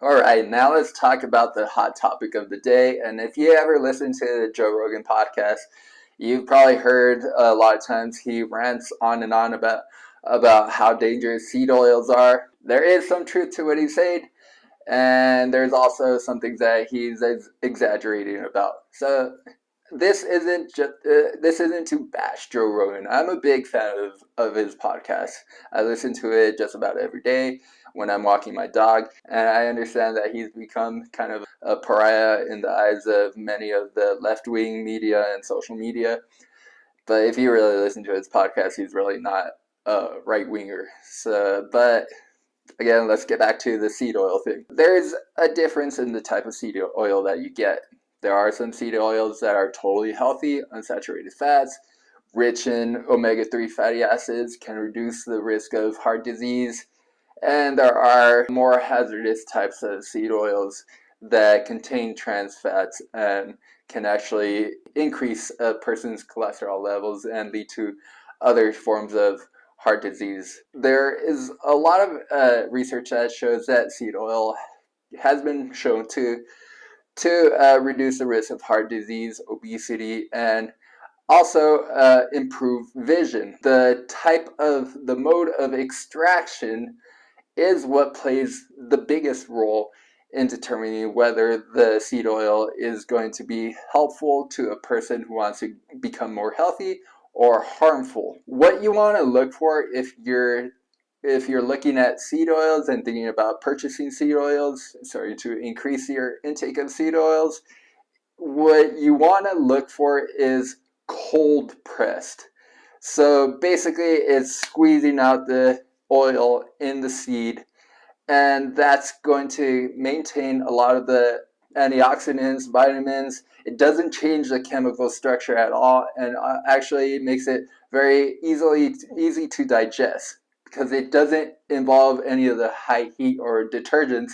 All right, now let's talk about the hot topic of the day. And if you ever listen to the Joe Rogan podcast, you've probably heard a lot of times he rants on and on about how dangerous seed oils are. There is some truth to what he's saying, and there's also some things that he's exaggerating about. So this isn't to bash Joe Rogan. I'm a big fan of his podcast. I listen to it just about every day when I'm walking my dog, and I understand that he's become kind of a pariah in the eyes of many of the left-wing media and social media. But if you really listen to his podcast, he's really not a right-winger. But again, let's get back to the seed oil thing. There's a difference in the type of seed oil that you get. There are some seed oils that are totally healthy, unsaturated fats, rich in omega-3 fatty acids, can reduce the risk of heart disease. And there are more hazardous types of seed oils that contain trans fats and can actually increase a person's cholesterol levels and lead to other forms of heart disease. There is a lot of research that shows that seed oil has been shown to reduce the risk of heart disease, obesity, and also improve vision. The mode of extraction is what plays the biggest role in determining whether the seed oil is going to be helpful to a person who wants to become more healthy or harmful. What you want to look for if you're looking at seed oils and thinking about purchasing seed oils, to increase your intake of seed oils, what you want to look for is cold pressed. So basically it's squeezing out the oil in the seed, and that's going to maintain a lot of the antioxidants, vitamins. It doesn't change the chemical structure at all, and actually makes it very easy to digest because it doesn't involve any of the high heat or detergents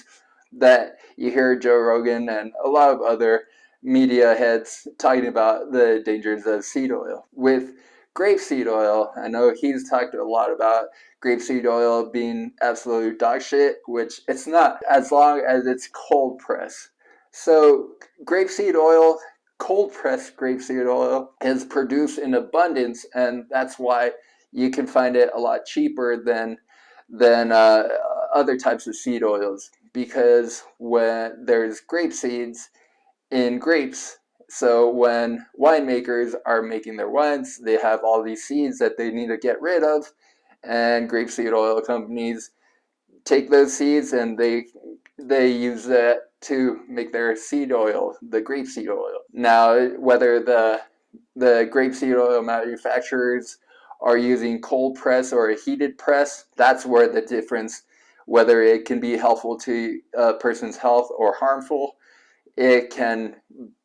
that you hear Joe Rogan and a lot of other media heads talking about the dangers of seed oil. With grapeseed oil, I know he's talked a lot about grapeseed oil being absolute dog shit, which it's not, as long as it's cold pressed. So grapeseed oil, cold pressed grapeseed oil, is produced in abundance, and that's why you can find it a lot cheaper than other types of seed oils, because when there's grape seeds in grapes, so when winemakers are making their wines, they have all these seeds that they need to get rid of, and grapeseed oil companies take those seeds and they use that to make their seed oil, the grapeseed oil. Now, whether the grapeseed oil manufacturers are using cold press or a heated press, that's where the difference, whether it can be helpful to a person's health or harmful, it can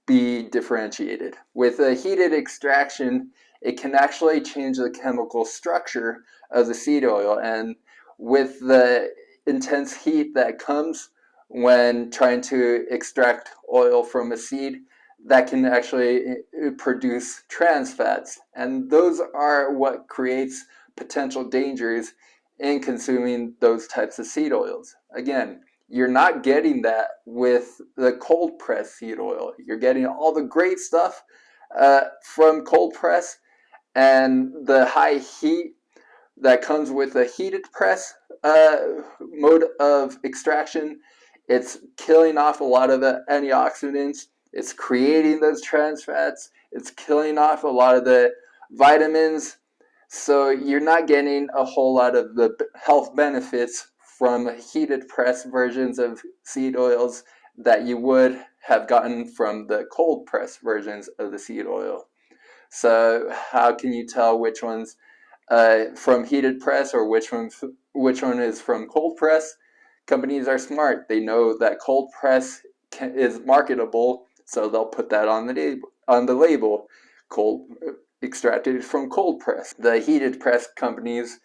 be differentiated. With a heated extraction, it can actually change the chemical structure of the seed oil, and with the intense heat that comes when trying to extract oil from a seed, that can actually produce trans fats, and those are what creates potential dangers in consuming those types of seed oils. Again, you're not getting that with the cold press seed oil. You're getting all the great stuff from cold press, and the high heat that comes with a heated press mode of extraction. It's killing off a lot of the antioxidants. It's creating those trans fats. It's killing off a lot of the vitamins. So you're not getting a whole lot of the health benefits from heated press versions of seed oils that you would have gotten from the cold press versions of the seed oil. So how can you tell which one's from heated press or which one is from cold press? Companies are smart. They know that cold press is marketable, so they'll put that on the label. Cold extracted from cold press. The heated press companies,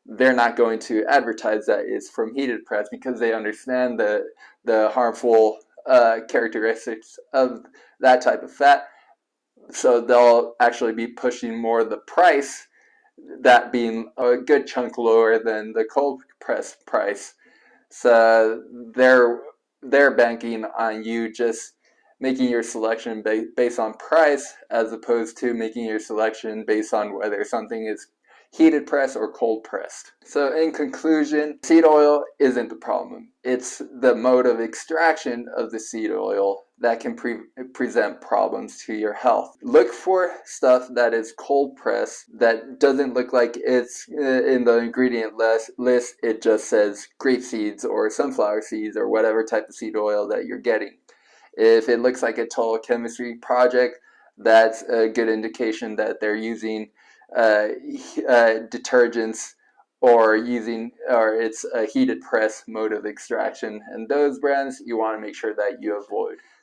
they're not going to advertise that it's from heated press because they understand the harmful characteristics of that type of fat. So they'll actually be pushing more the price, that being a good chunk lower than the cold press price. So they're they're banking on you just making your selection based on price, as opposed to making your selection based on whether something is heated pressed or cold pressed. So in conclusion, seed oil isn't the problem. It's the mode of extraction of the seed oil that can present problems to your health. Look for stuff that is cold pressed, that doesn't look like it's in the ingredient list. It just says grape seeds or sunflower seeds or whatever type of seed oil that you're getting. If it looks like a total chemistry project, that's a good indication that they're using detergents or it's a heated press mode of extraction. And those brands you want to make sure that you avoid.